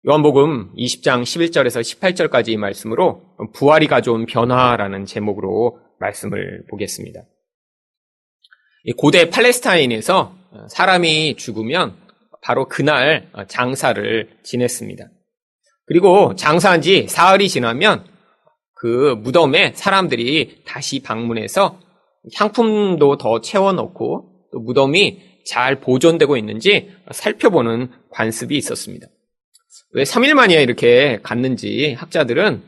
요한복음 20장 11절에서 18절까지 이 말씀으로 부활이 가져온 변화라는 제목으로 말씀을 보겠습니다. 고대 팔레스타인에서 사람이 죽으면 바로 그날 장사를 지냈습니다. 그리고 장사한 지 사흘이 지나면 그 무덤에 사람들이 다시 방문해서 향품도 더 채워넣고 또 무덤이 잘 보존되고 있는지 살펴보는 관습이 있었습니다. 왜 3일 만이야 이렇게 갔는지 학자들은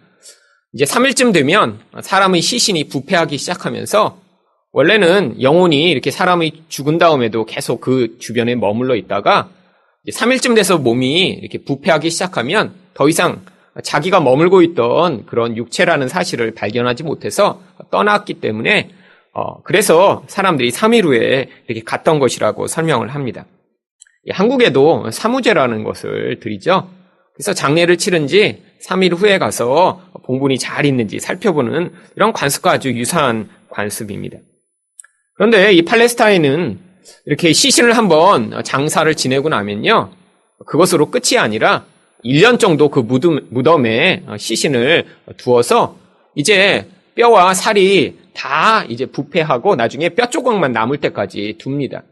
이제 3일쯤 되면 사람의 시신이 부패하기 시작하면서 원래는 영혼이 이렇게 사람이 죽은 다음에도 계속 그 주변에 머물러 있다가 3일쯤 돼서 몸이 이렇게 부패하기 시작하면 더 이상 자기가 머물고 있던 그런 육체라는 사실을 발견하지 못해서 떠났기 때문에 그래서 사람들이 3일 후에 이렇게 갔던 것이라고 설명을 합니다. 한국에도 사무제라는 것을 드리죠. 그래서 장례를 치른 지 3일 후에 가서 봉분이 잘 있는지 살펴보는 이런 관습과 아주 유사한 관습입니다. 그런데 이 팔레스타인은 이렇게 시신을 한번 장사를 지내고 나면요, 그것으로 끝이 아니라 1년 정도 그 무덤에 시신을 두어서 이제 뼈와 살이 다 이제 부패하고 나중에 뼈 조각만 남을 때까지 둡니다.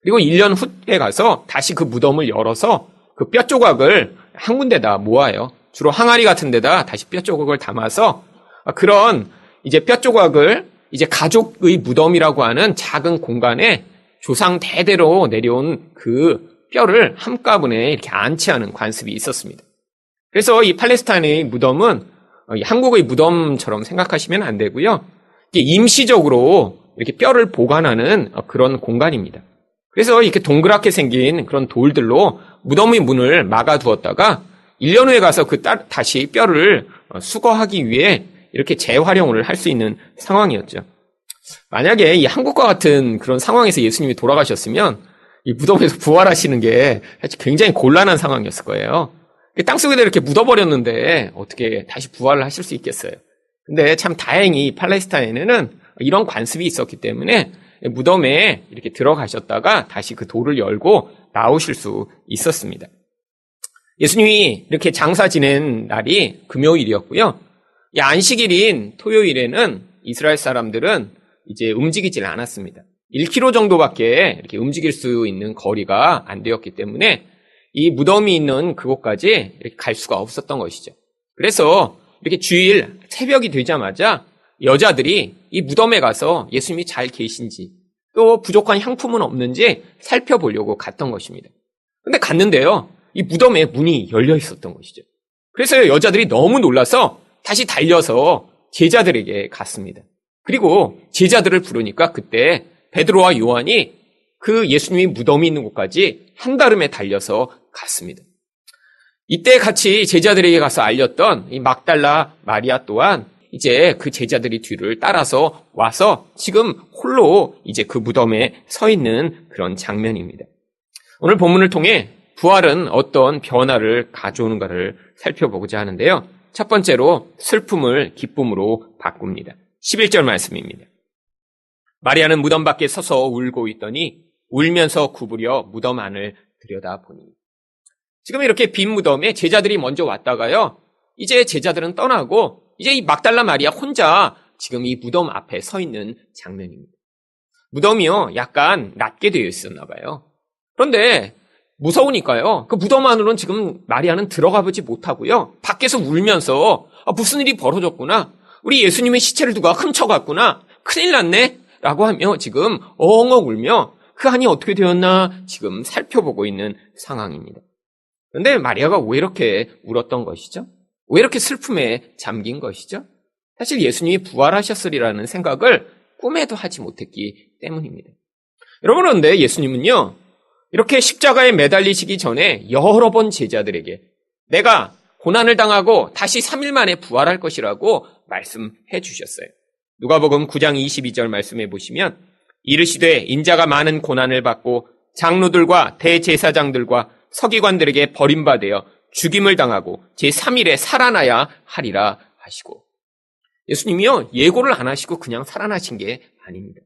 그리고 1년 후에 가서 다시 그 무덤을 열어서 그 뼈 조각을 한 군데다 모아요. 주로 항아리 같은 데다 다시 뼈 조각을 담아서 그런 이제 뼈 조각을 이제 가족의 무덤이라고 하는 작은 공간에 조상 대대로 내려온 그 뼈를 한가분에 이렇게 안치하는 관습이 있었습니다. 그래서 이 팔레스타인의 무덤은 한국의 무덤처럼 생각하시면 안 되고요. 임시적으로 이렇게 뼈를 보관하는 그런 공간입니다. 그래서 이렇게 동그랗게 생긴 그런 돌들로 무덤의 문을 막아두었다가 1년 후에 가서 다시 뼈를 수거하기 위해 이렇게 재활용을 할 수 있는 상황이었죠. 만약에 이 한국과 같은 그런 상황에서 예수님이 돌아가셨으면 이 무덤에서 부활하시는 게 사실 굉장히 곤란한 상황이었을 거예요. 땅속에다 이렇게 묻어버렸는데 어떻게 다시 부활을 하실 수 있겠어요? 근데 참 다행히 팔레스타인에는 이런 관습이 있었기 때문에 무덤에 이렇게 들어가셨다가 다시 그 돌을 열고 나오실 수 있었습니다. 예수님이 이렇게 장사 지낸 날이 금요일이었고요. 이 안식일인 토요일에는 이스라엘 사람들은 이제 움직이질 않았습니다. 1km 정도밖에 이렇게 움직일 수 있는 거리가 안 되었기 때문에 이 무덤이 있는 그곳까지 이렇게 갈 수가 없었던 것이죠. 그래서 이렇게 주일 새벽이 되자마자 여자들이 이 무덤에 가서 예수님이 잘 계신지 또 부족한 향품은 없는지 살펴보려고 갔던 것입니다. 근데 갔는데요, 이 무덤에 문이 열려 있었던 것이죠. 그래서 여자들이 너무 놀라서 다시 달려서 제자들에게 갔습니다. 그리고 제자들을 부르니까 그때 베드로와 요한이 그 예수님이 무덤이 있는 곳까지 한달음에 달려서 갔습니다. 이때 같이 제자들에게 가서 알렸던 이 막달라 마리아 또한 이제 그 제자들이 뒤를 따라서 와서 지금 홀로 이제 그 무덤에 서 있는 그런 장면입니다. 오늘 본문을 통해 부활은 어떤 변화를 가져오는가를 살펴보고자 하는데요. 첫 번째로 슬픔을 기쁨으로 바꿉니다. 11절 말씀입니다. 마리아는 무덤 밖에 서서 울고 있더니 울면서 구부려 무덤 안을 들여다보니. 지금 이렇게 빈 무덤에 제자들이 먼저 왔다가요, 이제 제자들은 떠나고 이제 이 막달라 마리아 혼자 지금 이 무덤 앞에 서 있는 장면입니다. 무덤이요, 약간 낮게 되어 있었나 봐요. 그런데 무서우니까요, 그 무덤 안으로는 지금 마리아는 들어가 보지 못하고요, 밖에서 울면서 무슨 일이 벌어졌구나, 우리 예수님의 시체를 누가 훔쳐갔구나, 큰일 났네 라고 하며 지금 엉엉 울며 그 안이 어떻게 되었나 지금 살펴보고 있는 상황입니다. 그런데 마리아가 왜 이렇게 울었던 것이죠? 왜 이렇게 슬픔에 잠긴 것이죠? 사실 예수님이 부활하셨으리라는 생각을 꿈에도 하지 못했기 때문입니다. 여러분, 그런데 예수님은요, 이렇게 십자가에 매달리시기 전에 여러 번 제자들에게 내가 고난을 당하고 다시 3일 만에 부활할 것이라고 말씀해 주셨어요. 누가복음 9장 22절 말씀해 보시면 이르시되 인자가 많은 고난을 받고 장로들과 대제사장들과 서기관들에게 버림받아 죽임을 당하고 제3일에 살아나야 하리라 하시고, 예수님이요, 예고를 안 하시고 그냥 살아나신 게 아닙니다.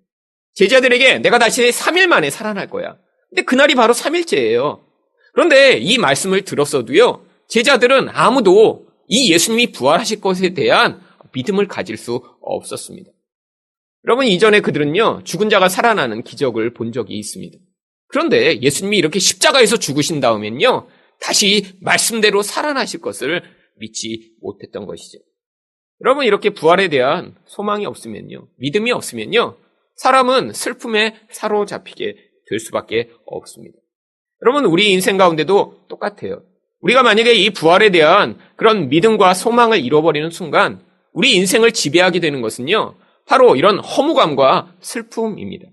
제자들에게 내가 다시 3일 만에 살아날 거야. 근데 그날이 바로 3일째예요. 그런데 이 말씀을 들었어도요, 제자들은 아무도 이 예수님이 부활하실 것에 대한 믿음을 가질 수 없었습니다. 여러분, 이전에 그들은요, 죽은 자가 살아나는 기적을 본 적이 있습니다. 그런데 예수님이 이렇게 십자가에서 죽으신 다음엔요, 다시 말씀대로 살아나실 것을 믿지 못했던 것이죠. 여러분, 이렇게 부활에 대한 소망이 없으면요, 믿음이 없으면요, 사람은 슬픔에 사로잡히게 될 수밖에 없습니다. 여러분, 우리 인생 가운데도 똑같아요. 우리가 만약에 이 부활에 대한 그런 믿음과 소망을 잃어버리는 순간 우리 인생을 지배하게 되는 것은요, 바로 이런 허무감과 슬픔입니다.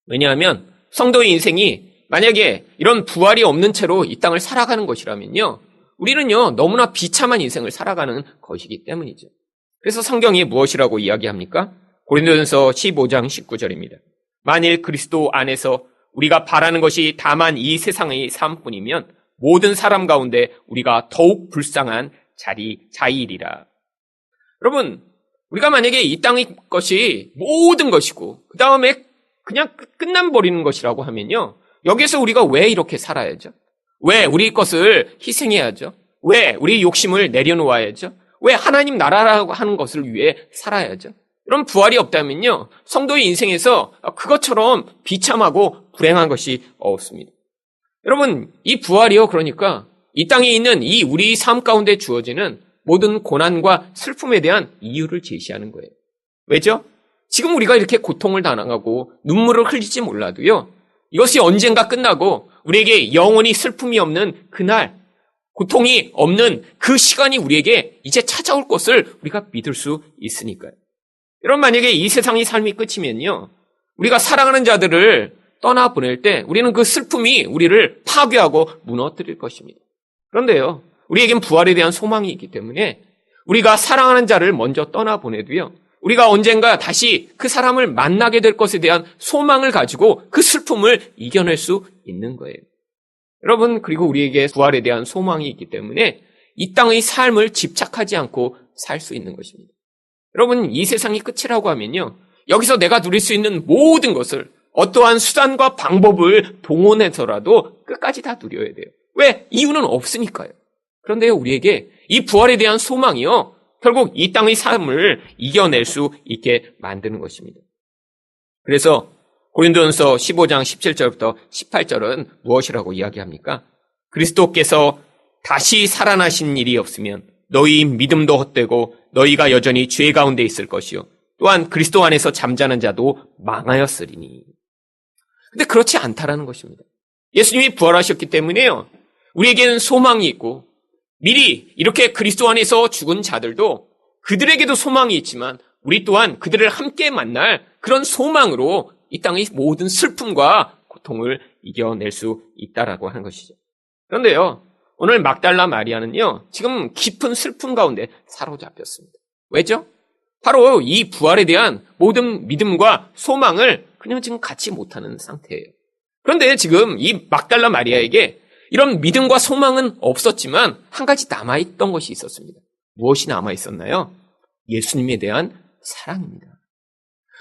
왜냐하면 성도의 인생이 만약에 이런 부활이 없는 채로 이 땅을 살아가는 것이라면요, 우리는요, 너무나 비참한 인생을 살아가는 것이기 때문이죠. 그래서 성경이 무엇이라고 이야기합니까? 고린도전서 15장 19절입니다. 만일 그리스도 안에서 우리가 바라는 것이 다만 이 세상의 삶뿐이면 모든 사람 가운데 우리가 더욱 불쌍한 자이리라. 여러분, 우리가 만약에 이 땅의 것이 모든 것이고 그 다음에 그냥 끝나버리는 것이라고 하면요, 여기서 우리가 왜 이렇게 살아야죠? 왜 우리 것을 희생해야죠? 왜 우리 욕심을 내려놓아야죠? 왜 하나님 나라라고 하는 것을 위해 살아야죠? 이런 부활이 없다면요, 성도의 인생에서 그것처럼 비참하고 불행한 것이 없습니다. 여러분, 이 부활이요, 그러니까 이 땅에 있는 이 우리 삶 가운데 주어지는 모든 고난과 슬픔에 대한 이유를 제시하는 거예요. 왜죠? 지금 우리가 이렇게 고통을 당하고 눈물을 흘리지 몰라도요, 이것이 언젠가 끝나고 우리에게 영원히 슬픔이 없는 그날, 고통이 없는 그 시간이 우리에게 이제 찾아올 것을 우리가 믿을 수 있으니까요. 여러분, 만약에 이 세상의 삶이 끝이면요, 우리가 사랑하는 자들을 떠나보낼 때 우리는 그 슬픔이 우리를 파괴하고 무너뜨릴 것입니다. 그런데요, 우리에겐 부활에 대한 소망이 있기 때문에 우리가 사랑하는 자를 먼저 떠나보내도요, 우리가 언젠가 다시 그 사람을 만나게 될 것에 대한 소망을 가지고 그 슬픔을 이겨낼 수 있는 거예요. 여러분, 그리고 우리에게 부활에 대한 소망이 있기 때문에 이 땅의 삶을 집착하지 않고 살 수 있는 것입니다. 여러분, 이 세상이 끝이라고 하면요, 여기서 내가 누릴 수 있는 모든 것을 어떠한 수단과 방법을 동원해서라도 끝까지 다 누려야 돼요. 왜? 이유는 없으니까요. 그런데 우리에게 이 부활에 대한 소망이요, 결국 이 땅의 삶을 이겨낼 수 있게 만드는 것입니다. 그래서 고린도전서 15장 17절부터 18절은 무엇이라고 이야기합니까? 그리스도께서 다시 살아나신 일이 없으면 너희 믿음도 헛되고 너희가 여전히 죄 가운데 있을 것이요 또한 그리스도 안에서 잠자는 자도 망하였으리니. 근데 그렇지 않다라는 것입니다. 예수님이 부활하셨기 때문에요, 우리에게는 소망이 있고 미리 이렇게 그리스도 안에서 죽은 자들도 그들에게도 소망이 있지만 우리 또한 그들을 함께 만날 그런 소망으로 이 땅의 모든 슬픔과 고통을 이겨낼 수 있다라고 하는 것이죠. 그런데요, 오늘 막달라 마리아는요, 지금 깊은 슬픔 가운데 사로잡혔습니다. 왜죠? 바로 이 부활에 대한 모든 믿음과 소망을 그냥 지금 갖지 못하는 상태예요. 그런데 지금 이 막달라 마리아에게 이런 믿음과 소망은 없었지만 한 가지 남아있던 것이 있었습니다. 무엇이 남아있었나요? 예수님에 대한 사랑입니다.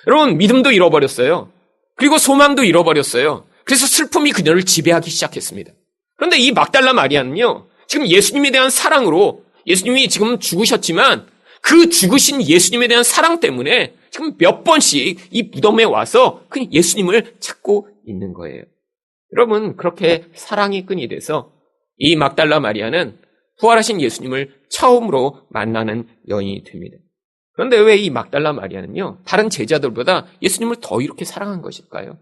여러분, 믿음도 잃어버렸어요. 그리고 소망도 잃어버렸어요. 그래서 슬픔이 그녀를 지배하기 시작했습니다. 그런데 이 막달라 마리아는요, 지금 예수님에 대한 사랑으로, 예수님이 지금 죽으셨지만 그 죽으신 예수님에 대한 사랑 때문에 지금 몇 번씩 이 무덤에 와서 그냥 예수님을 찾고 있는 거예요. 여러분, 그렇게 사랑이 끈이 돼서 이 막달라 마리아는 부활하신 예수님을 처음으로 만나는 여인이 됩니다. 그런데 왜 이 막달라 마리아는요, 다른 제자들보다 예수님을 더 이렇게 사랑한 것일까요?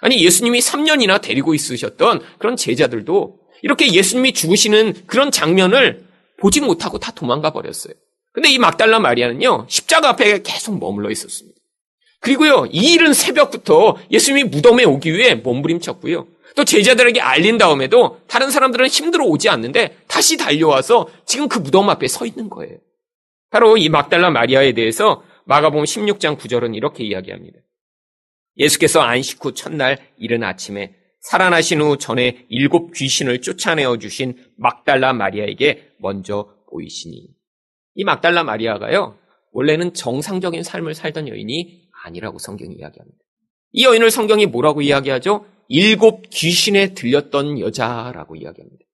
아니, 예수님이 3년이나 데리고 있으셨던 그런 제자들도 이렇게 예수님이 죽으시는 그런 장면을 보지 못하고 다 도망가 버렸어요. 근데 이 막달라 마리아는요, 십자가 앞에 계속 머물러 있었습니다. 그리고요, 이 이른 새벽부터 예수님이 무덤에 오기 위해 몸부림쳤고요, 또 제자들에게 알린 다음에도 다른 사람들은 힘들어 오지 않는데 다시 달려와서 지금 그 무덤 앞에 서 있는 거예요. 바로 이 막달라 마리아에 대해서 마가복음 16장 9절은 이렇게 이야기합니다. 예수께서 안식 후 첫날 이른 아침에 살아나신 후 전에 7 귀신을 쫓아내어 주신 막달라 마리아에게 먼저 보이시니. 이 막달라 마리아가요, 원래는 정상적인 삶을 살던 여인이 아니라고 성경이 이야기합니다. 이 여인을 성경이 뭐라고 이야기하죠? 7 귀신에 들렸던 여자라고 이야기합니다.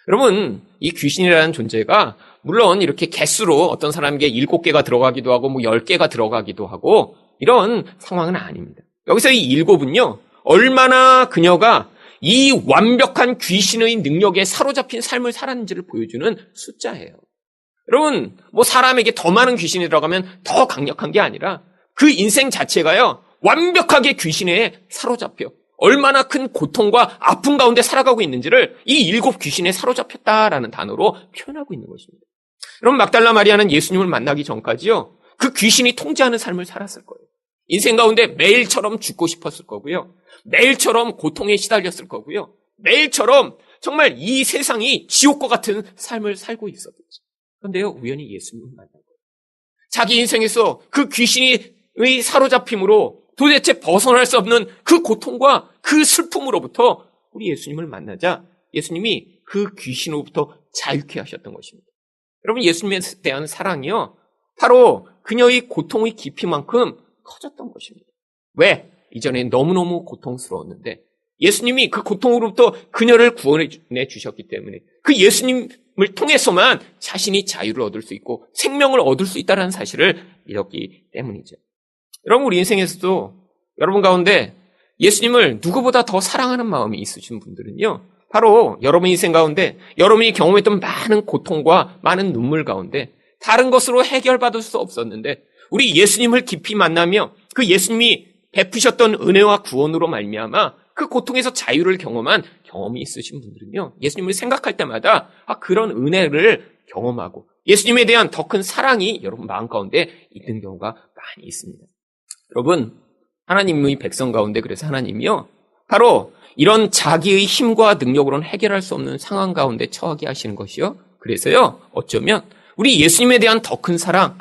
여러분, 이 귀신이라는 존재가 물론 이렇게 개수로 어떤 사람에게 7개가 들어가기도 하고 10개가 들어가기도 하고 이런 상황은 아닙니다. 여기서 이 7은요, 얼마나 그녀가 이 완벽한 귀신의 능력에 사로잡힌 삶을 살았는지를 보여주는 숫자예요. 여러분, 사람에게 더 많은 귀신이 들어가면 더 강력한 게 아니라 그 인생 자체가요, 완벽하게 귀신에 사로잡혀 얼마나 큰 고통과 아픔 가운데 살아가고 있는지를 이 7 귀신에 사로잡혔다라는 단어로 표현하고 있는 것입니다. 여러분, 막달라 마리아는 예수님을 만나기 전까지요, 그 귀신이 통제하는 삶을 살았을 거예요. 인생 가운데 매일처럼 죽고 싶었을 거고요. 매일처럼 고통에 시달렸을 거고요. 매일처럼 정말 이 세상이 지옥과 같은 삶을 살고 있었겠죠. 그런데요, 우연히 예수님을 만난 거예요. 자기 인생에서 그 귀신의 사로잡힘으로 도대체 벗어날 수 없는 그 고통과 그 슬픔으로부터 우리 예수님을 만나자 예수님이 그 귀신으로부터 자유케 하셨던 것입니다. 여러분, 예수님에 대한 사랑이요, 바로 그녀의 고통의 깊이만큼 커졌던 것입니다. 왜? 이전에 너무너무 고통스러웠는데 예수님이 그 고통으로부터 그녀를 구원해 주셨기 때문에 그 예수님을 통해서만 자신이 자유를 얻을 수 있고 생명을 얻을 수 있다는 사실을 믿었기 때문이죠. 여러분, 우리 인생에서도 여러분 가운데 예수님을 누구보다 더 사랑하는 마음이 있으신 분들은요, 바로 여러분 인생 가운데 여러분이 경험했던 많은 고통과 많은 눈물 가운데 다른 것으로 해결받을 수 없었는데 우리 예수님을 깊이 만나며 그 예수님이 베푸셨던 은혜와 구원으로 말미암아 그 고통에서 자유를 경험한 경험이 있으신 분들은요, 예수님을 생각할 때마다 그런 은혜를 경험하고 예수님에 대한 더 큰 사랑이 여러분 마음 가운데 있는 경우가 많이 있습니다. 여러분, 하나님의 백성 가운데 그래서 하나님이요, 바로 이런 자기의 힘과 능력으로는 해결할 수 없는 상황 가운데 처하게 하시는 것이요, 그래서요, 어쩌면 우리 예수님에 대한 더 큰 사랑,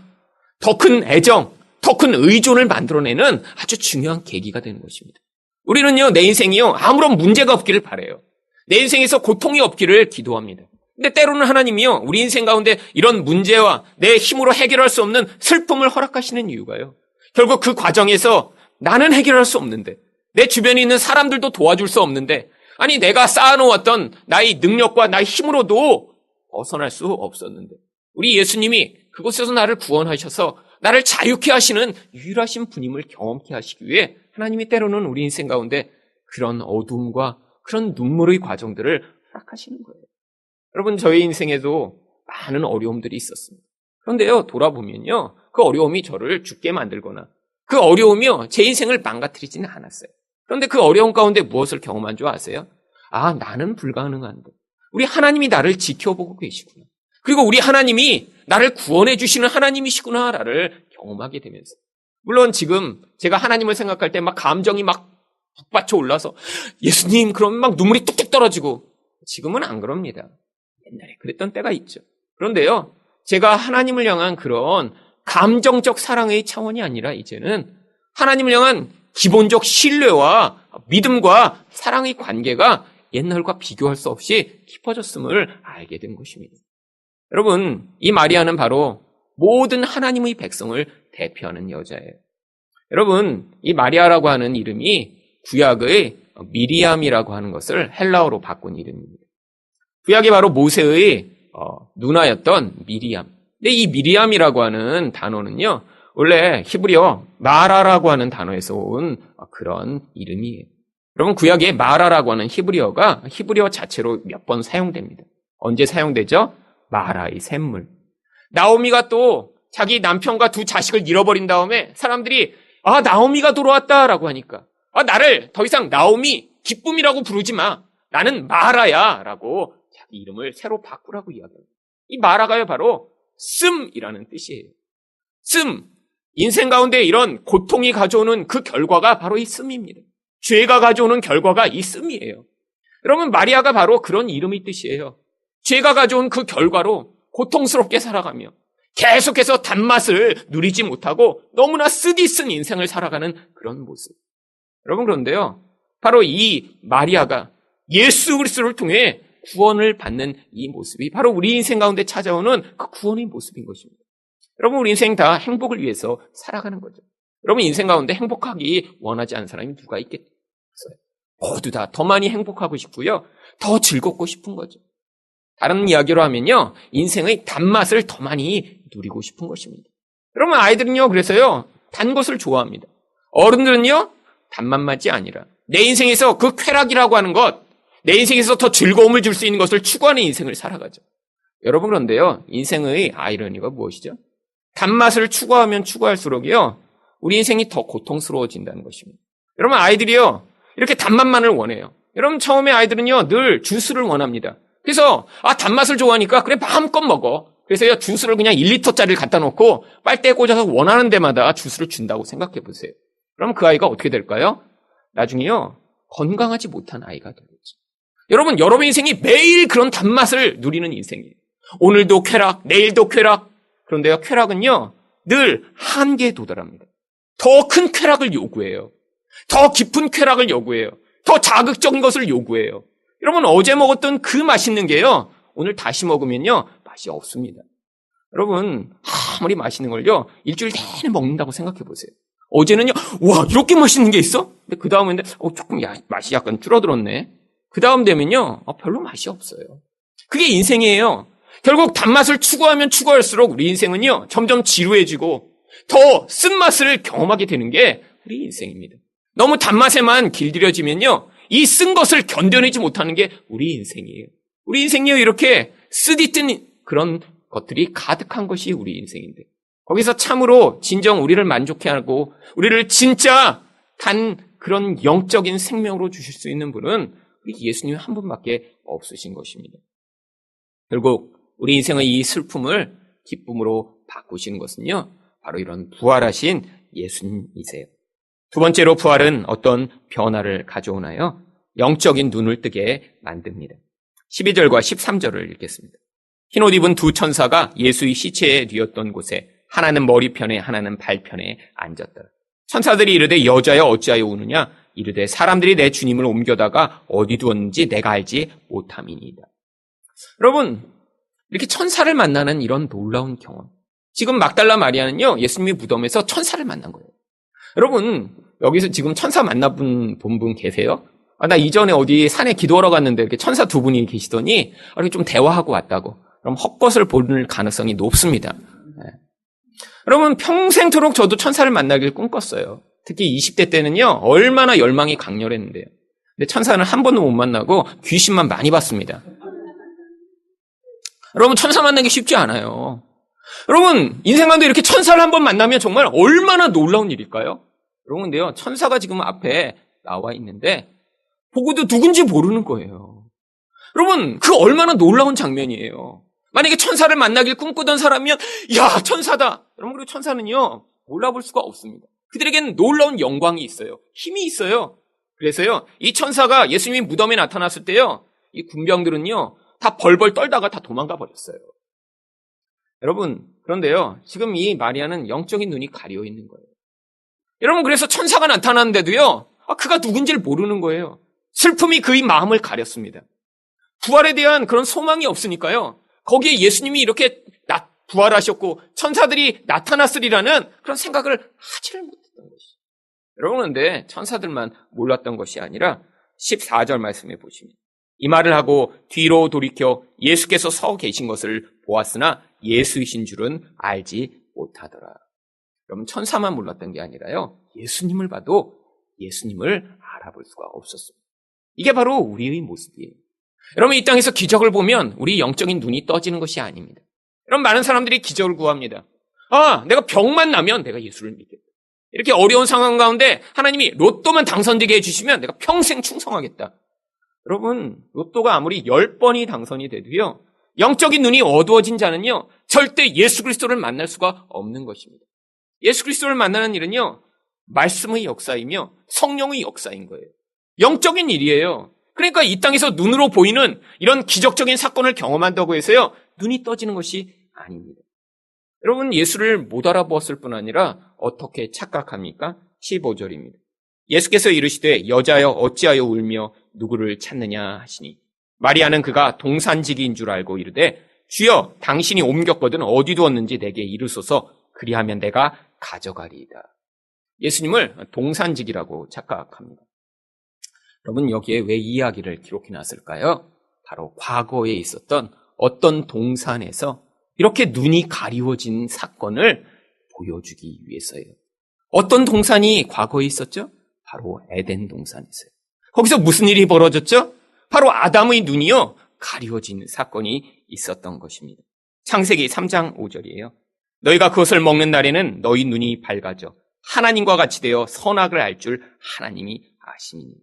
더 큰 애정, 더 큰 의존을 만들어내는 아주 중요한 계기가 되는 것입니다. 우리는요, 내 인생이요, 아무런 문제가 없기를 바라요. 내 인생에서 고통이 없기를 기도합니다. 근데 때로는 하나님이요, 우리 인생 가운데 이런 문제와 내 힘으로 해결할 수 없는 슬픔을 허락하시는 이유가요, 결국 그 과정에서 나는 해결할 수 없는데, 내 주변에 있는 사람들도 도와줄 수 없는데, 아니 내가 쌓아놓았던 나의 능력과 나의 힘으로도 벗어날 수 없었는데 우리 예수님이 그곳에서 나를 구원하셔서 나를 자유케 하시는 유일하신 분임을 경험케 하시기 위해 하나님이 때로는 우리 인생 가운데 그런 어둠과 그런 눈물의 과정들을 허락하시는 거예요. 여러분, 저희 인생에도 많은 어려움들이 있었습니다. 그런데요, 돌아보면요, 그 어려움이 저를 죽게 만들거나 그 어려움이요, 제 인생을 망가뜨리지는 않았어요. 그런데 그 어려움 가운데 무엇을 경험한 줄 아세요? 나는 불가능한데 우리 하나님이 나를 지켜보고 계시구나. 그리고 우리 하나님이 나를 구원해 주시는 하나님이시구나를 경험하게 되면서, 물론 지금 제가 하나님을 생각할 때 막 감정이 막 북받쳐 올라서 예수님 그러면 막 눈물이 뚝뚝 떨어지고, 지금은 안 그럽니다. 옛날에 그랬던 때가 있죠. 그런데요, 제가 하나님을 향한 그런 감정적 사랑의 차원이 아니라 이제는 하나님을 향한 기본적 신뢰와 믿음과 사랑의 관계가 옛날과 비교할 수 없이 깊어졌음을 알게 된 것입니다. 여러분, 이 마리아는 바로 모든 하나님의 백성을 대표하는 여자예요. 여러분, 이 마리아라고 하는 이름이 구약의 미리암이라고 하는 것을 헬라어로 바꾼 이름입니다. 구약이 바로 모세의 누나였던 미리암. 근데 이 미리암이라고 하는 단어는요, 원래 히브리어 마라라고 하는 단어에서 온 그런 이름이에요. 여러분, 구약에 마라라고 하는 히브리어가 히브리어 자체로 몇 번 사용됩니다. 언제 사용되죠? 마라의 샘물. 나오미가 또 자기 남편과 2 자식을 잃어버린 다음에 사람들이 나오미가 돌아왔다라고 하니까 나를 더 이상 나오미, 기쁨이라고 부르지 마. 나는 마라야 라고 자기 이름을 새로 바꾸라고 이야기합니다. 이 마라가요, 바로 씀이라는 뜻이에요. 씀. 인생 가운데 이런 고통이 가져오는 그 결과가 바로 이 씀입니다. 죄가 가져오는 결과가 이 씀이에요. 여러분, 마리아가 바로 그런 이름의 뜻이에요. 죄가 가져온 그 결과로 고통스럽게 살아가며 계속해서 단맛을 누리지 못하고 너무나 쓰디쓴 인생을 살아가는 그런 모습. 여러분, 그런데요, 바로 이 마리아가 예수 그리스도를 통해 구원을 받는 이 모습이 바로 우리 인생 가운데 찾아오는 그 구원의 모습인 것입니다. 여러분, 우리 인생 다 행복을 위해서 살아가는 거죠. 여러분, 인생 가운데 행복하기 원하지 않는 사람이 누가 있겠어요? 모두 다 더 많이 행복하고 싶고요, 더 즐겁고 싶은 거죠. 다른 이야기로 하면요, 인생의 단맛을 더 많이 누리고 싶은 것입니다. 여러분, 아이들은요, 그래서요, 단 것을 좋아합니다. 어른들은요, 단맛만이 아니라 내 인생에서 그 쾌락이라고 하는 것, 내 인생에서 더 즐거움을 줄 수 있는 것을 추구하는 인생을 살아가죠. 여러분, 그런데요, 인생의 아이러니가 무엇이죠? 단맛을 추구하면 추구할수록요, 우리 인생이 더 고통스러워진다는 것입니다. 여러분, 아이들이요, 이렇게 단맛만을 원해요. 여러분, 처음에 아이들은요, 늘 주스를 원합니다. 그래서, 단맛을 좋아하니까, 그래, 마음껏 먹어. 그래서요, 주스를 그냥 1리터짜리를 갖다 놓고, 빨대에 꽂아서 원하는 데마다 주스를 준다고 생각해 보세요. 그럼 그 아이가 어떻게 될까요? 나중에요, 건강하지 못한 아이가 되겠죠. 여러분, 여러분 인생이 매일 그런 단맛을 누리는 인생이에요. 오늘도 쾌락, 내일도 쾌락. 그런데요, 쾌락은요, 늘 한계에 도달합니다. 더 큰 쾌락을 요구해요. 더 깊은 쾌락을 요구해요. 더 자극적인 것을 요구해요. 여러분, 어제 먹었던 그 맛있는 게요, 오늘 다시 먹으면요, 맛이 없습니다. 여러분, 아무리 맛있는 걸요, 일주일 내내 먹는다고 생각해 보세요. 어제는요, 와, 이렇게 맛있는 게 있어? 근데 그 다음에는, 조금 맛이 약간 줄어들었네. 그 다음 되면요, 별로 맛이 없어요. 그게 인생이에요. 결국 단맛을 추구하면 추구할수록 우리 인생은요, 점점 지루해지고 더 쓴맛을 경험하게 되는 게 우리 인생입니다. 너무 단맛에만 길들여지면요, 이 쓴 것을 견뎌내지 못하는 게 우리 인생이에요. 우리 인생이요, 이렇게 쓰디뜬 그런 것들이 가득한 것이 우리 인생인데, 거기서 참으로 진정 우리를 만족해하고 우리를 진짜 단 그런 영적인 생명으로 주실 수 있는 분은 우리 예수님 한 분밖에 없으신 것입니다. 결국 우리 인생의 이 슬픔을 기쁨으로 바꾸시는 것은요, 바로 이런 부활하신 예수님이세요. 두 번째로 부활은 어떤 변화를 가져오나요? 영적인 눈을 뜨게 만듭니다. 12절과 13절을 읽겠습니다. 흰옷 입은 두 천사가 예수의 시체에 뉘었던 곳에 하나는 머리편에 하나는 발편에 앉았다. 천사들이 이르되 여자여 어찌하여 우느냐? 이르되 사람들이 내 주님을 옮겨다가 어디 두었는지 내가 알지 못함이니이다. 여러분, 이렇게 천사를 만나는 이런 놀라운 경험. 지금 막달라 마리아는요, 예수님의 무덤에서 천사를 만난 거예요. 여러분, 여기서 지금 천사 만나본 분 계세요? 나 이전에 어디 산에 기도하러 갔는데 이렇게 천사 두 분이 계시더니 이렇게 좀 대화하고 왔다고. 그럼 헛것을 볼 가능성이 높습니다. 네. 여러분, 평생토록 저도 천사를 만나길 꿈꿨어요. 특히 20대 때는요, 얼마나 열망이 강렬했는데요. 근데 천사는 한 번도 못 만나고 귀신만 많이 봤습니다. 여러분, 천사 만나기 쉽지 않아요. 여러분, 인생 가운데 이렇게 천사를 한 번 만나면 정말 얼마나 놀라운 일일까요? 여러분, 근데요, 천사가 지금 앞에 나와 있는데 보고도 누군지 모르는 거예요. 여러분, 그 얼마나 놀라운 장면이에요. 만약에 천사를 만나길 꿈꾸던 사람이면 야, 천사다. 여러분, 그리고 천사는요, 몰라볼 수가 없습니다. 그들에게는 놀라운 영광이 있어요. 힘이 있어요. 그래서요, 이 천사가 예수님이 무덤에 나타났을 때요, 이 군병들은요, 다 벌벌 떨다가 다 도망가 버렸어요. 여러분, 그런데요, 지금 이 마리아는 영적인 눈이 가려 있는 거예요. 여러분, 그래서 천사가 나타났는데도요, 그가 누군지를 모르는 거예요. 슬픔이 그의 마음을 가렸습니다. 부활에 대한 그런 소망이 없으니까요, 거기에 예수님이 이렇게 부활하셨고 천사들이 나타났으리라는 그런 생각을 하지를 못했던 것이죠. 여러분, 그런데 천사들만 몰랐던 것이 아니라 14절 말씀해 보시면 이 말을 하고 뒤로 돌이켜 예수께서 서 계신 것을 보았으나 예수이신 줄은 알지 못하더라. 여러분, 천사만 몰랐던 게 아니라요, 예수님을 봐도 예수님을 알아볼 수가 없었습니다. 이게 바로 우리의 모습이에요. 여러분, 이 땅에서 기적을 보면 우리 영적인 눈이 떠지는 것이 아닙니다. 여러분, 많은 사람들이 기적을 구합니다. 내가 병만 나면 내가 예수를 믿겠다. 이렇게 어려운 상황 가운데 하나님이 로또만 당선되게 해주시면 내가 평생 충성하겠다. 여러분, 로또가 아무리 10번이 당선이 돼도요, 영적인 눈이 어두워진 자는요, 절대 예수 그리스도를 만날 수가 없는 것입니다. 예수 그리스도를 만나는 일은요, 말씀의 역사이며 성령의 역사인 거예요. 영적인 일이에요. 그러니까 이 땅에서 눈으로 보이는 이런 기적적인 사건을 경험한다고 해서요, 눈이 떠지는 것이 아닙니다. 여러분, 예수를 못 알아보았을 뿐 아니라 어떻게 착각합니까? 15절입니다. 예수께서 이르시되 여자여 어찌하여 울며 누구를 찾느냐 하시니 마리아는 그가 동산지기인 줄 알고 이르되 주여 당신이 옮겼거든 어디 두었는지 내게 이르소서 그리하면 내가 가져가리이다. 예수님을 동산지기라고 착각합니다. 여러분, 여기에 왜 이 이야기를 기록해 놨을까요? 바로 과거에 있었던 어떤 동산에서 이렇게 눈이 가리워진 사건을 보여주기 위해서예요. 어떤 동산이 과거에 있었죠? 바로 에덴 동산이었어요. 거기서 무슨 일이 벌어졌죠? 바로 아담의 눈이요, 가리워진 사건이 있었던 것입니다. 창세기 3장 5절이에요. 너희가 그것을 먹는 날에는 너희 눈이 밝아져 하나님과 같이 되어 선악을 알 줄 하나님이 아심이니라.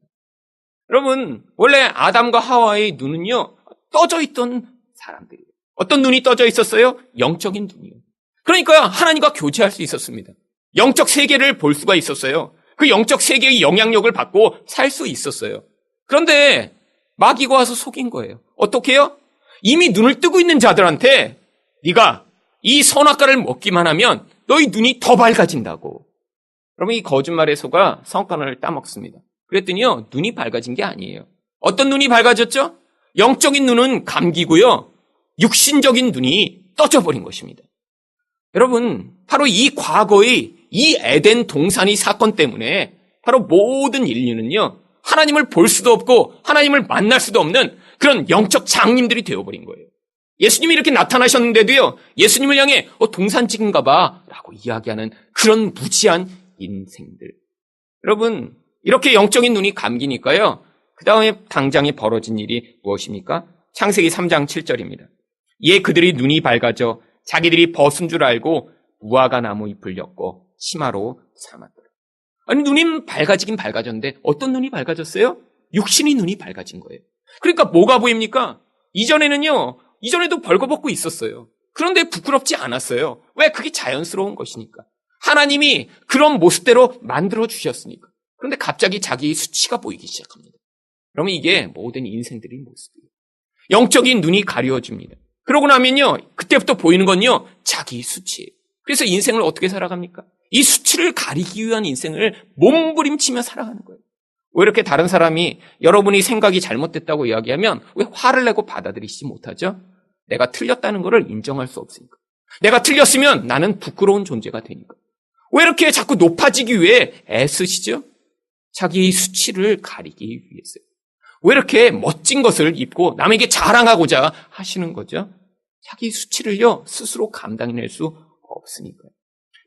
여러분, 원래 아담과 하와의 눈은요, 떠져 있던 사람들이에요. 어떤 눈이 떠져 있었어요? 영적인 눈이요. 그러니까 하나님과 교제할 수 있었습니다. 영적 세계를 볼 수가 있었어요. 그 영적 세계의 영향력을 받고 살 수 있었어요. 그런데 마귀가 와서 속인 거예요. 어떻게 해요? 이미 눈을 뜨고 있는 자들한테 네가 이 선악과를 먹기만 하면 너희 눈이 더 밝아진다고. 그러면 이 거짓말의 소가 선악과를 따먹습니다. 그랬더니요, 눈이 밝아진 게 아니에요. 어떤 눈이 밝아졌죠? 영적인 눈은 감기고요, 육신적인 눈이 떠져버린 것입니다. 여러분, 바로 이 과거의 이 에덴 동산의 사건 때문에 바로 모든 인류는요, 하나님을 볼 수도 없고 하나님을 만날 수도 없는 그런 영적 장님들이 되어버린 거예요. 예수님이 이렇게 나타나셨는데도요, 예수님을 향해 동산직인가 봐 라고 이야기하는 그런 무지한 인생들. 여러분, 이렇게 영적인 눈이 감기니까요, 그 다음에 당장에 벌어진 일이 무엇입니까? 창세기 3장 7절입니다. 이에 그들이 눈이 밝아져 자기들이 벗은 줄 알고 무화과 나무 잎을 엮고 치마로 삼았더라. 아니, 눈이 밝아지긴 밝아졌는데 어떤 눈이 밝아졌어요? 육신의 눈이 밝아진 거예요. 그러니까 뭐가 보입니까? 이전에도 벌거벗고 있었어요. 그런데 부끄럽지 않았어요. 왜? 그게 자연스러운 것이니까. 하나님이 그런 모습대로 만들어 주셨으니까. 그런데 갑자기 자기의 수치가 보이기 시작합니다. 그러면 이게 모든 인생들의 모습이에요. 영적인 눈이 가려집니다. 그러고 나면요, 그때부터 보이는 건요, 자기 수치예요. 그래서 인생을 어떻게 살아갑니까? 이 수치를 가리기 위한 인생을 몸부림치며 살아가는 거예요. 왜 이렇게 다른 사람이 여러분이 생각이 잘못됐다고 이야기하면 왜 화를 내고 받아들이지 못하죠? 내가 틀렸다는 것을 인정할 수 없으니까. 내가 틀렸으면 나는 부끄러운 존재가 되니까. 왜 이렇게 자꾸 높아지기 위해 애쓰시죠? 자기 수치를 가리기 위해서요. 왜 이렇게 멋진 것을 입고 남에게 자랑하고자 하시는 거죠? 자기 수치를요, 스스로 감당해낼 수 없으니까요.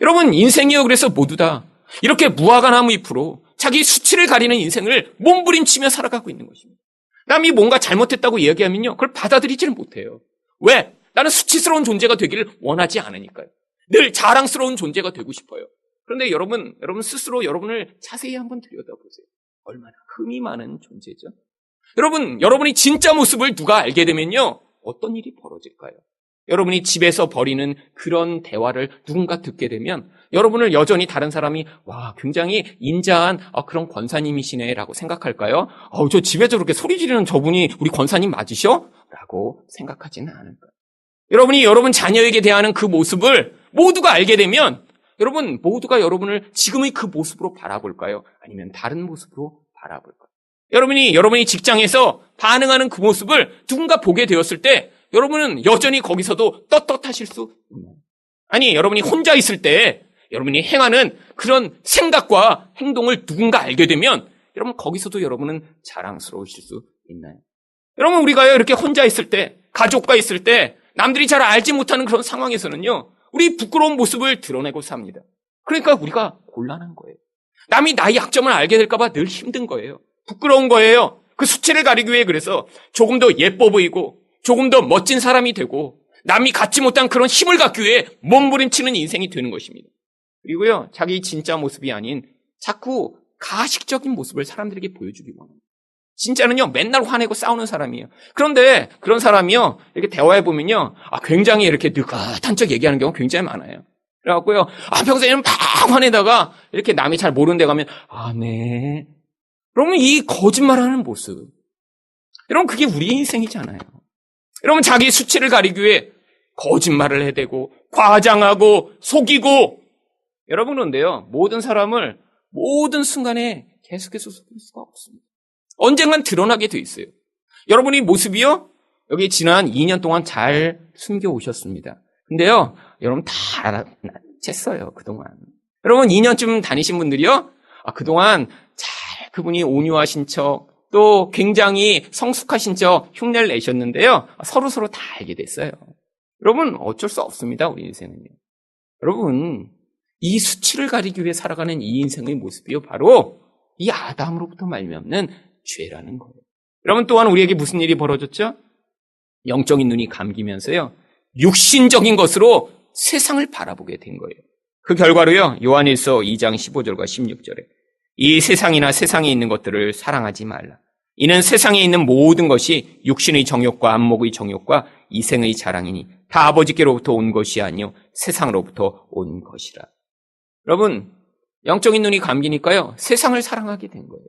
여러분, 인생이요, 그래서 모두 다 이렇게 무화과 나무 잎으로 자기 수치를 가리는 인생을 몸부림치며 살아가고 있는 것입니다. 남이 뭔가 잘못했다고 이야기하면요, 그걸 받아들이지를 못해요. 왜? 나는 수치스러운 존재가 되기를 원하지 않으니까요. 늘 자랑스러운 존재가 되고 싶어요. 그런데 여러분 스스로 여러분을 자세히 한번 들여다보세요. 얼마나 흠이 많은 존재죠? 여러분이 진짜 모습을 누가 알게 되면요, 어떤 일이 벌어질까요? 여러분이 집에서 벌이는 그런 대화를 누군가 듣게 되면 여러분을 여전히 다른 사람이 와, 굉장히 인자한 그런 권사님이시네라고 생각할까요? 저 집에 저렇게 소리 지르는 저분이 우리 권사님 맞으셔? 라고 생각하지는 않을까요? 여러분이 여러분 자녀에게 대하는 그 모습을 모두가 알게 되면 여러분 모두가 여러분을 지금의 그 모습으로 바라볼까요? 아니면 다른 모습으로 바라볼까요? 여러분이 직장에서 반응하는 그 모습을 누군가 보게 되었을 때 여러분은 여전히 거기서도 떳떳하실 수 있나요? 아니, 여러분이 혼자 있을 때 여러분이 행하는 그런 생각과 행동을 누군가 알게 되면 여러분 거기서도 여러분은 자랑스러우실 수 있나요? 여러분, 우리가요, 이렇게 혼자 있을 때, 가족과 있을 때 남들이 잘 알지 못하는 그런 상황에서는요, 우리 부끄러운 모습을 드러내고 삽니다. 그러니까 우리가 곤란한 거예요. 남이 나의 약점을 알게 될까 봐 늘 힘든 거예요. 부끄러운 거예요. 그 수치를 가리기 위해 그래서 조금 더 예뻐 보이고 조금 더 멋진 사람이 되고 남이 갖지 못한 그런 힘을 갖기 위해 몸부림치는 인생이 되는 것입니다. 그리고요, 자기 진짜 모습이 아닌 자꾸 가식적인 모습을 사람들에게 보여주기 원합니다. 진짜는요, 맨날 화내고 싸우는 사람이에요. 그런데 그런 사람이요, 이렇게 대화해보면요, 굉장히 이렇게 느긋한 척 얘기하는 경우가 굉장히 많아요. 그래갖고요, 평소에는 막 화내다가 이렇게 남이 잘 모르는 데 가면, 네. 그러면 이 거짓말하는 모습. 여러분, 그게 우리 인생이잖아요. 여러분, 자기 수치를 가리기 위해 거짓말을 해대고, 과장하고, 속이고. 여러분, 그런데요, 모든 사람을 모든 순간에 계속해서 속일 수가 없습니다. 언젠간 드러나게 돼 있어요. 여러분의 모습이요, 여기 지난 2년 동안 잘 숨겨오셨습니다. 근데요, 여러분 다 알아챘어요, 그동안. 여러분 2년쯤 다니신 분들이요, 그동안 잘 그분이 온유하신 척, 또 굉장히 성숙하신 척 흉내를 내셨는데요. 서로서로 다 알게 됐어요. 여러분, 어쩔 수 없습니다, 우리 인생은요. 여러분, 이 수치를 가리기 위해 살아가는 이 인생의 모습이요, 바로 이 아담으로부터 말미암는 죄라는 거예요. 여러분, 또한 우리에게 무슨 일이 벌어졌죠? 영적인 눈이 감기면서요, 육신적인 것으로 세상을 바라보게 된 거예요. 그 결과로요, 요한일서 2장 15절과 16절에 이 세상이나 세상에 있는 것들을 사랑하지 말라. 이는 세상에 있는 모든 것이 육신의 정욕과 안목의 정욕과 이생의 자랑이니 다 아버지께로부터 온 것이 아니요 세상으로부터 온 것이라. 여러분, 영적인 눈이 감기니까요, 세상을 사랑하게 된 거예요.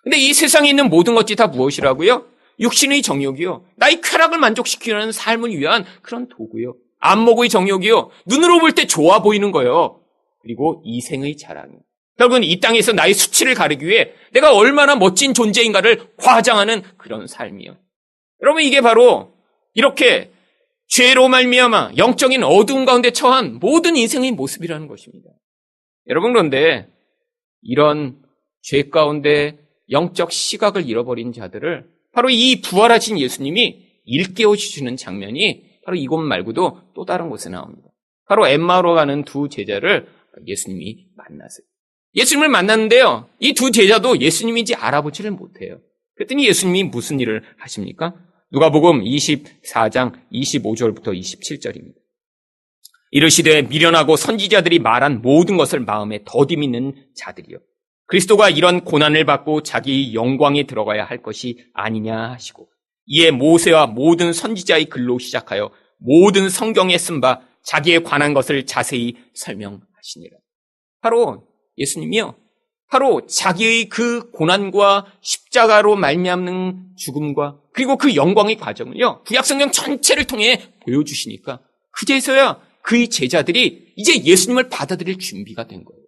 근데 이 세상에 있는 모든 것이 다 무엇이라고요? 육신의 정욕이요, 나의 쾌락을 만족시키는 삶을 위한 그런 도구요, 안목의 정욕이요, 눈으로 볼 때 좋아 보이는 거요, 그리고 이생의 자랑이요. 결국은 이 땅에서 나의 수치를 가리기 위해 내가 얼마나 멋진 존재인가를 과장하는 그런 삶이요. 여러분, 이게 바로 이렇게 죄로 말미암아 영적인 어두움 가운데 처한 모든 인생의 모습이라는 것입니다. 여러분, 그런데 이런 죄 가운데 영적 시각을 잃어버린 자들을 바로 이 부활하신 예수님이 일깨워 주시는 장면이 바로 이곳 말고도 또 다른 곳에 나옵니다. 바로 엠마오로 가는 두 제자를 예수님이 만나세요. 예수님을 만났는데요, 이 두 제자도 예수님인지 알아보지를 못해요. 그랬더니 예수님이 무슨 일을 하십니까? 누가복음 24장 25절부터 27절입니다. 이르시되 미련하고 선지자들이 말한 모든 것을 마음에 더디 믿는 자들이요, 그리스도가 이런 고난을 받고 자기 영광에 들어가야 할 것이 아니냐 하시고, 이에 모세와 모든 선지자의 글로 시작하여 모든 성경에 쓴 바 자기에 관한 것을 자세히 설명하시니라. 바로 예수님이요, 바로 자기의 그 고난과 십자가로 말미암는 죽음과 그리고 그 영광의 과정을요, 구약성경 전체를 통해 보여주시니까 그제서야 그의 제자들이 이제 예수님을 받아들일 준비가 된 거예요.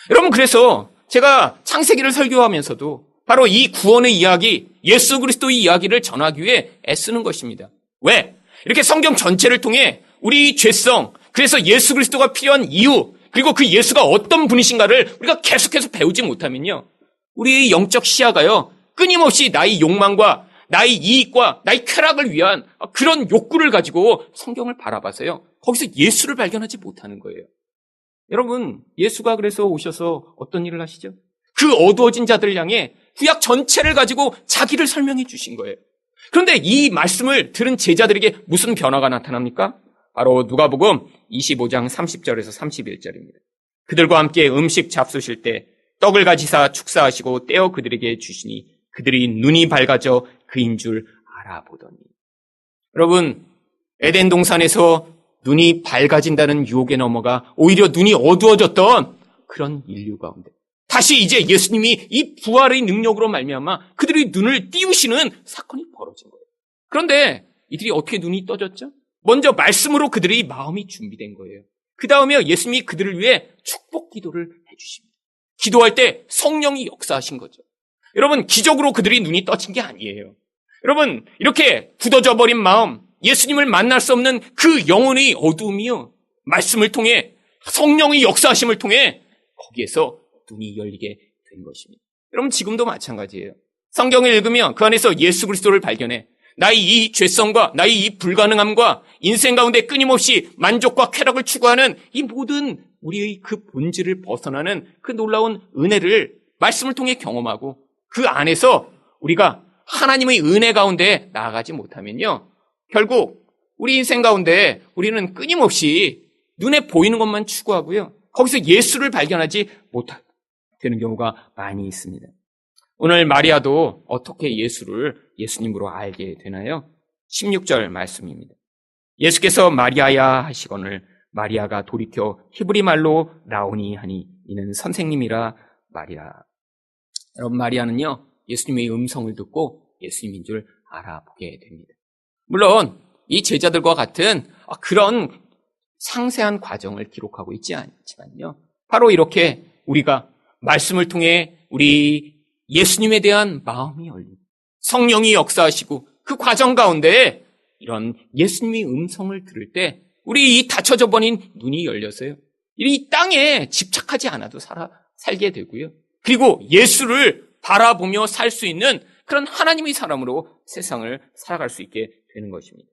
여러분, 그래서 제가 창세기를 설교하면서도 바로 이 구원의 이야기, 예수 그리스도의 이야기를 전하기 위해 애쓰는 것입니다. 왜? 이렇게 성경 전체를 통해 우리 죄성, 그래서 예수 그리스도가 필요한 이유, 그리고 그 예수가 어떤 분이신가를 우리가 계속해서 배우지 못하면요, 우리의 영적 시야가요, 끊임없이 나의 욕망과 나의 이익과 나의 쾌락을 위한 그런 욕구를 가지고 성경을 바라봐서요, 거기서 예수를 발견하지 못하는 거예요. 여러분, 예수가 그래서 오셔서 어떤 일을 하시죠? 그 어두워진 자들을 향해 구약 전체를 가지고 자기를 설명해 주신 거예요. 그런데 이 말씀을 들은 제자들에게 무슨 변화가 나타납니까? 바로 누가복음 25장 30절에서 31절입니다. 그들과 함께 음식 잡수실 때 떡을 가지사 축사하시고 떼어 그들에게 주시니 그들이 눈이 밝아져 그인 줄 알아보더니. 여러분, 에덴 동산에서 눈이 밝아진다는 유혹에 넘어가 오히려 눈이 어두워졌던 그런 인류 가운데 다시 이제 예수님이 이 부활의 능력으로 말미암아 그들의 눈을 띄우시는 사건이 벌어진 거예요. 그런데 이들이 어떻게 눈이 떠졌죠? 먼저 말씀으로 그들의 마음이 준비된 거예요. 그 다음에 예수님이 그들을 위해 축복 기도를 해주십니다. 기도할 때 성령이 역사하신 거죠. 여러분, 기적으로 그들이 눈이 떠진 게 아니에요. 여러분, 이렇게 굳어져 버린 마음, 예수님을 만날 수 없는 그 영혼의 어두움이요, 말씀을 통해, 성령의 역사하심을 통해 거기에서 눈이 열리게 된 것입니다. 여러분, 지금도 마찬가지예요. 성경을 읽으면 그 안에서 예수 그리스도를 발견해 나의 이 죄성과 나의 이 불가능함과 인생 가운데 끊임없이 만족과 쾌락을 추구하는 이 모든 우리의 그 본질을 벗어나는 그 놀라운 은혜를 말씀을 통해 경험하고 그 안에서 우리가 하나님의 은혜 가운데 나아가지 못하면요, 결국 우리 인생 가운데 우리는 끊임없이 눈에 보이는 것만 추구하고요, 거기서 예수를 발견하지 못하게 되는 경우가 많이 있습니다. 오늘 마리아도 어떻게 예수를 예수님으로 알게 되나요? 16절 말씀입니다. 예수께서 마리아야 하시거늘 마리아가 돌이켜 히브리 말로 라오니 하니 이는 선생님이라 말이라. 여러분, 마리아는요, 예수님의 음성을 듣고 예수님인 줄 알아보게 됩니다. 물론 이 제자들과 같은 그런 상세한 과정을 기록하고 있지 않지만요, 바로 이렇게 우리가 말씀을 통해 우리 예수님에 대한 마음이 열리고 성령이 역사하시고 그 과정 가운데 이런 예수님의 음성을 들을 때 우리 이 닫혀져 버린 눈이 열려서요, 이 땅에 집착하지 않아도 살게 되고요, 그리고 예수를 바라보며 살 수 있는 그런 하나님의 사람으로 세상을 살아갈 수 있게 되는 것입니다.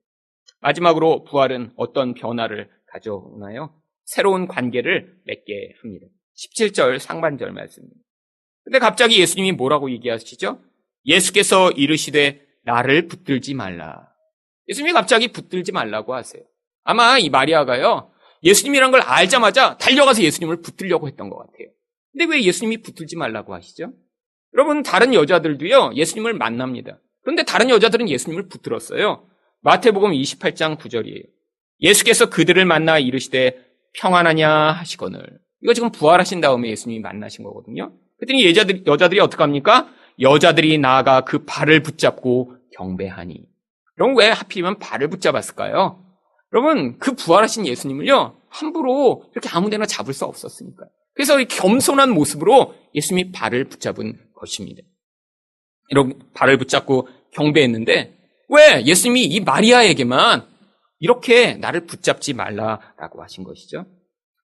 마지막으로 부활은 어떤 변화를 가져오나요? 새로운 관계를 맺게 합니다. 17절 상반절 말씀입니다. 근데 갑자기 예수님이 뭐라고 얘기하시죠? 예수께서 이르시되 나를 붙들지 말라. 예수님이 갑자기 붙들지 말라고 하세요. 아마 이 마리아가요, 예수님이란 걸 알자마자 달려가서 예수님을 붙들려고 했던 것 같아요. 근데 왜 예수님이 붙들지 말라고 하시죠? 여러분, 다른 여자들도요, 예수님을 만납니다. 그런데 다른 여자들은 예수님을 붙들었어요. 마태복음 28장 9절이에요. 예수께서 그들을 만나 이르시되 평안하냐 하시거늘. 이거 지금 부활하신 다음에 예수님이 만나신 거거든요. 그랬더니 여자들이 어떡합니까? 여자들이 나아가 그 발을 붙잡고 경배하니. 여러분, 왜 하필이면 발을 붙잡았을까요? 여러분, 그 부활하신 예수님을요, 함부로 이렇게 아무데나 잡을 수 없었으니까요. 그래서 이 겸손한 모습으로 예수님이 발을 붙잡은 것입니다. 이런 발을 붙잡고 경배했는데, 왜 예수님이 이 마리아에게만 이렇게 나를 붙잡지 말라라고 하신 것이죠?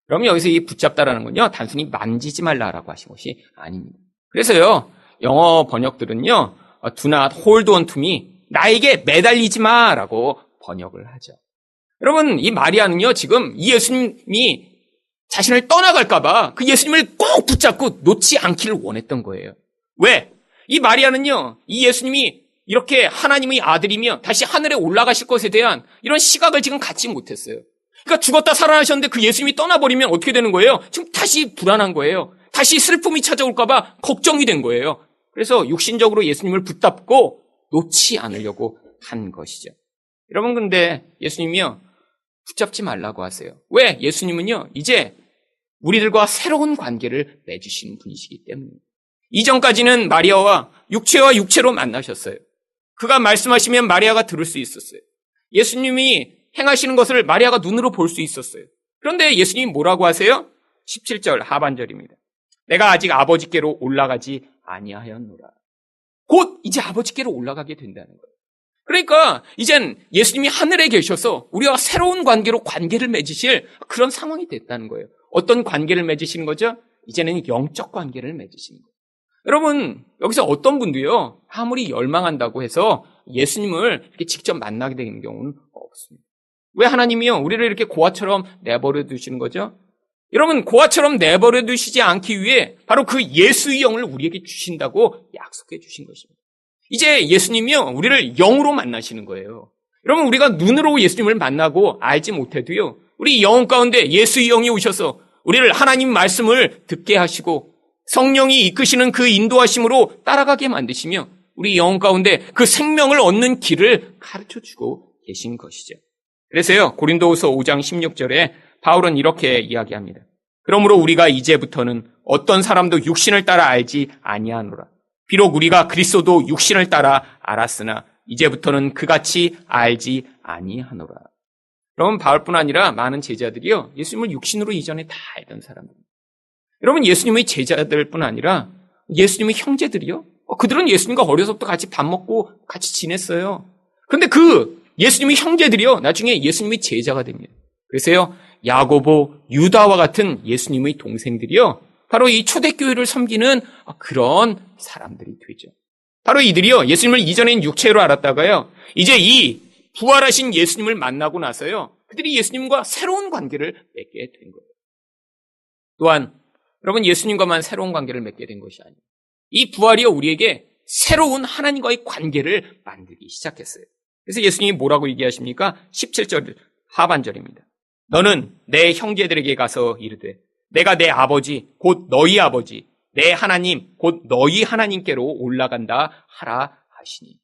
그러면 여기서 이 붙잡다라는 건요, 단순히 만지지 말라라고 하신 것이 아닙니다. 그래서요, 영어 번역들은요, do not hold on to me, 나에게 매달리지 마라고 번역을 하죠. 여러분, 이 마리아는요, 지금 이 예수님이 자신을 떠나갈까봐 그 예수님을 꼭 붙잡고 놓지 않기를 원했던 거예요. 왜? 이 마리아는요, 이 예수님이 이렇게 하나님의 아들이며 다시 하늘에 올라가실 것에 대한 이런 시각을 지금 갖지 못했어요. 그러니까 죽었다 살아나셨는데 그 예수님이 떠나버리면 어떻게 되는 거예요? 지금 다시 불안한 거예요. 다시 슬픔이 찾아올까봐 걱정이 된 거예요. 그래서 육신적으로 예수님을 붙잡고 놓지 않으려고 한 것이죠. 여러분, 근데 예수님이요, 붙잡지 말라고 하세요. 왜? 예수님은요, 이제 우리들과 새로운 관계를 맺으시는 분이시기 때문입니다. 이전까지는 마리아와 육체와 육체로 만나셨어요. 그가 말씀하시면 마리아가 들을 수 있었어요. 예수님이 행하시는 것을 마리아가 눈으로 볼 수 있었어요. 그런데 예수님이 뭐라고 하세요? 17절 하반절입니다. 내가 아직 아버지께로 올라가지 아니하였노라. 곧 이제 아버지께로 올라가게 된다는 거예요. 그러니까 이젠 예수님이 하늘에 계셔서 우리와 새로운 관계로 관계를 맺으실 그런 상황이 됐다는 거예요. 어떤 관계를 맺으시는 거죠? 이제는 영적 관계를 맺으시는 거예요. 여러분, 여기서 어떤 분도요, 아무리 열망한다고 해서 예수님을 이렇게 직접 만나게 되는 경우는 없습니다. 왜 하나님이요, 우리를 이렇게 고아처럼 내버려 두시는 거죠? 여러분, 고아처럼 내버려 두시지 않기 위해 바로 그 예수의 영을 우리에게 주신다고 약속해 주신 것입니다. 이제 예수님이요, 우리를 영으로 만나시는 거예요. 여러분, 우리가 눈으로 예수님을 만나고 알지 못해도요, 우리 영혼 가운데 예수의 영이 오셔서 우리를 하나님 말씀을 듣게 하시고 성령이 이끄시는 그 인도하심으로 따라가게 만드시며 우리 영혼 가운데 그 생명을 얻는 길을 가르쳐주고 계신 것이죠. 그래서요, 고린도후서 5장 16절에 바울은 이렇게 이야기합니다. 그러므로 우리가 이제부터는 어떤 사람도 육신을 따라 알지 아니하노라. 비록 우리가 그리스도도 육신을 따라 알았으나 이제부터는 그같이 알지 아니하노라. 여러분, 바울뿐 아니라 많은 제자들이요, 예수님을 육신으로 이전에 다 알던 사람들입니다. 여러분, 예수님의 제자들뿐 아니라 예수님의 형제들이요, 그들은 예수님과 어려서부터 같이 밥 먹고 같이 지냈어요. 그런데 그 예수님의 형제들이요, 나중에 예수님의 제자가 됩니다. 그래서요, 야고보, 유다와 같은 예수님의 동생들이요, 바로 이 초대교회를 섬기는 그런 사람들이 되죠. 바로 이들이요, 예수님을 이전엔 육체로 알았다가요, 이제 이 부활하신 예수님을 만나고 나서요, 그들이 예수님과 새로운 관계를 맺게 된 거예요. 또한 여러분, 예수님과만 새로운 관계를 맺게 된 것이 아니에요. 이 부활이요, 우리에게 새로운 하나님과의 관계를 만들기 시작했어요. 그래서 예수님이 뭐라고 얘기하십니까? 17절 하반절입니다. 너는 내 형제들에게 가서 이르되 내가 내 아버지 곧 너희 아버지 내 하나님 곧 너희 하나님께로 올라간다 하라 하시니.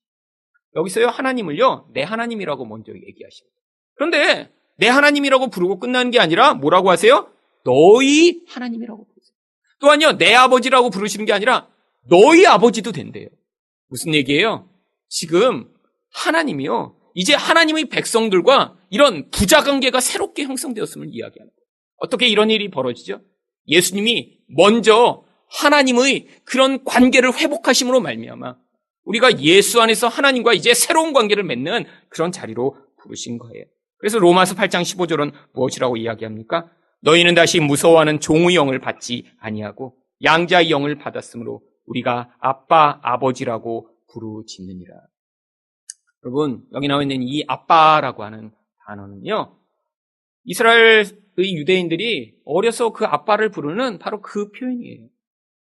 여기서요, 하나님을요, 내 하나님이라고 먼저 얘기하십니다. 그런데 내 하나님이라고 부르고 끝나는 게 아니라 뭐라고 하세요? 너희 하나님이라고 부르세요. 또한요, 내 아버지라고 부르시는 게 아니라 너희 아버지도 된대요. 무슨 얘기예요? 지금 하나님이요, 이제 하나님의 백성들과 이런 부자관계가 새롭게 형성되었음을 이야기하는 거예요. 어떻게 이런 일이 벌어지죠? 예수님이 먼저 하나님의 그런 관계를 회복하심으로 말미암아 우리가 예수 안에서 하나님과 이제 새로운 관계를 맺는 그런 자리로 부르신 거예요. 그래서 로마서 8장 15절은 무엇이라고 이야기합니까? 너희는 다시 무서워하는 종의 영을 받지 아니하고 양자의 영을 받았으므로 우리가 아빠, 아버지라고 부르짖느니라. 여러분, 여기 나와 있는 이 아빠라고 하는 단어는요, 이스라엘의 유대인들이 어려서 그 아빠를 부르는 바로 그 표현이에요.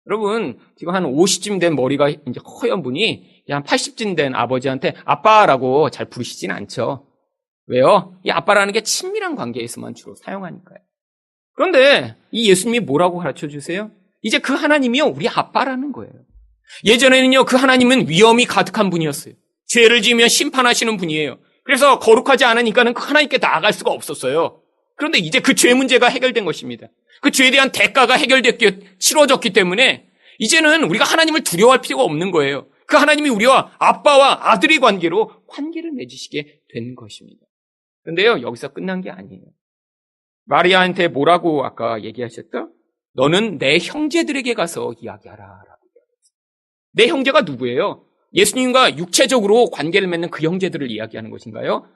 여러분, 지금 한 50쯤 된 머리가 이제 허연 분이 한 80쯤 된 아버지한테 아빠라고 잘 부르시진 않죠. 왜요? 이 아빠라는 게 친밀한 관계에서만 주로 사용하니까요. 그런데 이 예수님이 뭐라고 가르쳐 주세요? 이제 그 하나님이요, 우리 아빠라는 거예요. 예전에는요, 그 하나님은 위험이 가득한 분이었어요. 죄를 지으면 심판하시는 분이에요. 그래서 거룩하지 않으니까는 그 하나님께 나아갈 수가 없었어요. 그런데 이제 그 죄 문제가 해결된 것입니다. 그 죄에 대한 대가가 해결됐기, 치러졌기 때문에 이제는 우리가 하나님을 두려워할 필요가 없는 거예요. 그 하나님이 우리와 아빠와 아들의 관계로 관계를 맺으시게 된 것입니다. 그런데요, 여기서 끝난 게 아니에요. 마리아한테 뭐라고 아까 얘기하셨죠? 너는 내 형제들에게 가서 이야기하라. 라고 이야기했어요. 내 형제가 누구예요? 예수님과 육체적으로 관계를 맺는 그 형제들을 이야기하는 것인가요?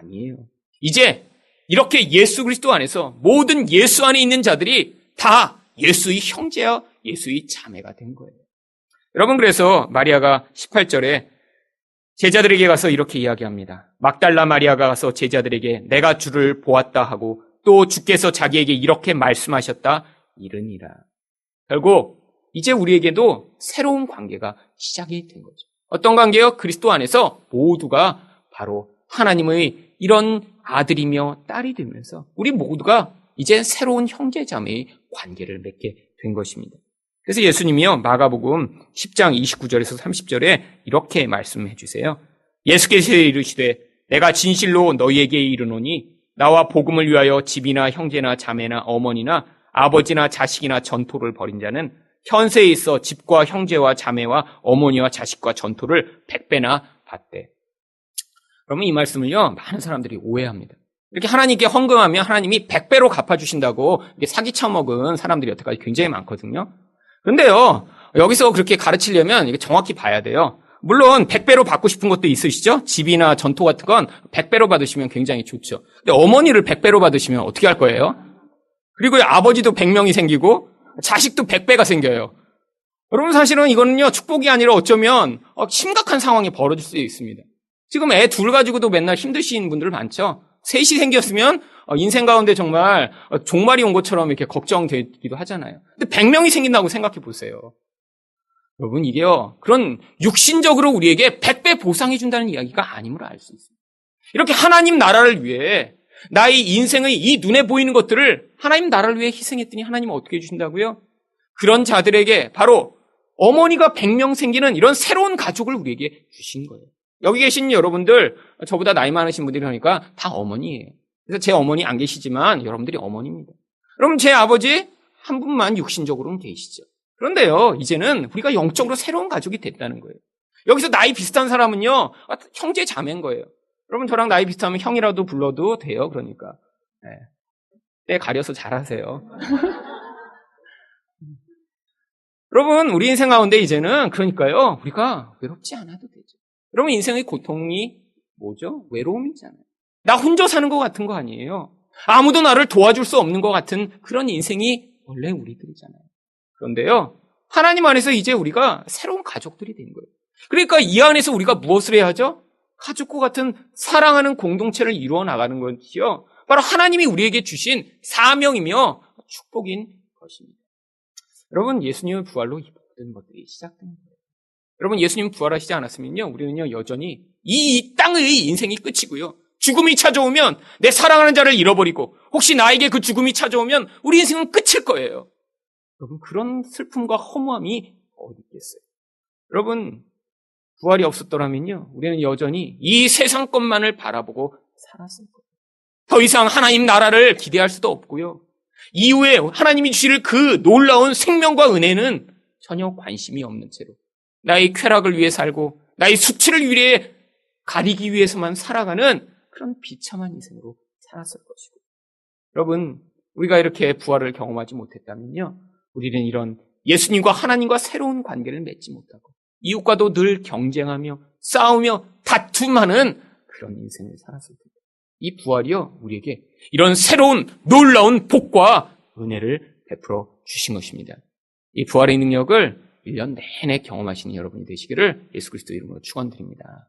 아니에요. 이제 이렇게 예수 그리스도 안에서 모든 예수 안에 있는 자들이 다 예수의 형제와 예수의 자매가 된 거예요. 여러분, 그래서 마리아가 18절에 제자들에게 가서 이렇게 이야기합니다. 막달라 마리아가 가서 제자들에게 내가 주를 보았다 하고 또 주께서 자기에게 이렇게 말씀하셨다 이르니라. 결국 이제 우리에게도 새로운 관계가 시작이 된 거죠. 어떤 관계요? 그리스도 안에서 모두가 바로 하나님의 이런 아들이며 딸이 되면서 우리 모두가 이제 새로운 형제자매의 관계를 맺게 된 것입니다. 그래서 예수님이요, 마가복음 10장 29절에서 30절에 이렇게 말씀해 주세요. 예수께서 이르시되 내가 진실로 너희에게 이르노니 나와 복음을 위하여 집이나 형제나 자매나 어머니나 아버지나 자식이나 전토를 벌인 자는 현세에 있어 집과 형제와 자매와 어머니와 자식과 전토를 100배나 받되. 그러면 이 말씀을요, 많은 사람들이 오해합니다. 이렇게 하나님께 헌금하면 하나님이 100배로 갚아주신다고 이렇게 사기 쳐먹은 사람들이 여태까지 굉장히 많거든요. 그런데요, 여기서 그렇게 가르치려면 이게 정확히 봐야 돼요. 물론 100배로 받고 싶은 것도 있으시죠? 집이나 전토 같은 건 100배로 받으시면 굉장히 좋죠. 근데 어머니를 100배로 받으시면 어떻게 할 거예요? 그리고 아버지도 100명이 생기고 자식도 100배가 생겨요. 여러분, 사실은 이거는요, 축복이 아니라 어쩌면 심각한 상황이 벌어질 수 있습니다. 지금 애 둘 가지고도 맨날 힘드신 분들 많죠? 셋이 생겼으면 인생 가운데 정말 종말이 온 것처럼 이렇게 걱정되기도 하잖아요. 근데 100명이 생긴다고 생각해 보세요. 여러분, 이게요, 그런 육신적으로 우리에게 100배 보상해 준다는 이야기가 아님을 알 수 있습니다. 이렇게 하나님 나라를 위해 나의 인생의 이 눈에 보이는 것들을 하나님 나라를 위해 희생했더니 하나님은 어떻게 해주신다고요? 그런 자들에게 바로 어머니가 100명 생기는 이런 새로운 가족을 우리에게 주신 거예요. 여기 계신 여러분들, 저보다 나이 많으신 분들이 하니까 다 어머니예요. 그래서 제 어머니 안 계시지만 여러분들이 어머니입니다. 여러분, 제 아버지 한 분만 육신적으로는 계시죠. 그런데요, 이제는 우리가 영적으로 새로운 가족이 됐다는 거예요. 여기서 나이 비슷한 사람은요, 형제 자매인 거예요. 여러분, 저랑 나이 비슷하면 형이라도 불러도 돼요. 그러니까 네. 때 가려서 잘하세요. 여러분, 우리 인생 가운데 이제는 그러니까요, 우리가 외롭지 않아도 되죠. 여러분, 인생의 고통이 뭐죠? 외로움이잖아요. 나 혼자 사는 것 같은 거 아니에요. 아무도 나를 도와줄 수 없는 것 같은 그런 인생이 원래 우리들이잖아요. 그런데요, 하나님 안에서 이제 우리가 새로운 가족들이 된 거예요. 그러니까 이 안에서 우리가 무엇을 해야 하죠? 가족과 같은 사랑하는 공동체를 이루어 나가는 것이요, 바로 하나님이 우리에게 주신 사명이며 축복인 것입니다. 여러분, 예수님의 부활로 이 모든 것들이 시작된 거예요. 여러분, 예수님 부활하시지 않았으면요, 우리는요, 여전히 이 땅의 인생이 끝이고요, 죽음이 찾아오면 내 사랑하는 자를 잃어버리고 혹시 나에게 그 죽음이 찾아오면 우리 인생은 끝일 거예요. 여러분, 그런 슬픔과 허무함이 어디 있겠어요? 여러분, 부활이 없었더라면요, 우리는 여전히 이 세상 것만을 바라보고 살았을 거예요. 더 이상 하나님 나라를 기대할 수도 없고요, 이후에 하나님이 주실 그 놀라운 생명과 은혜는 전혀 관심이 없는 채로 나의 쾌락을 위해 살고 나의 수치를 위해 가리기 위해서만 살아가는 그런 비참한 인생으로 살았을 것이고, 여러분, 우리가 이렇게 부활을 경험하지 못했다면요, 우리는 이런 예수님과 하나님과 새로운 관계를 맺지 못하고 이웃과도 늘 경쟁하며 싸우며 다툼하는 그런 인생을 살았을 텐데, 이 부활이요, 우리에게 이런 새로운 놀라운 복과 은혜를 베풀어 주신 것입니다. 이 부활의 능력을 1년 내내 경험하시는 여러분이 되시기를 예수 그리스도 이름으로 축원드립니다.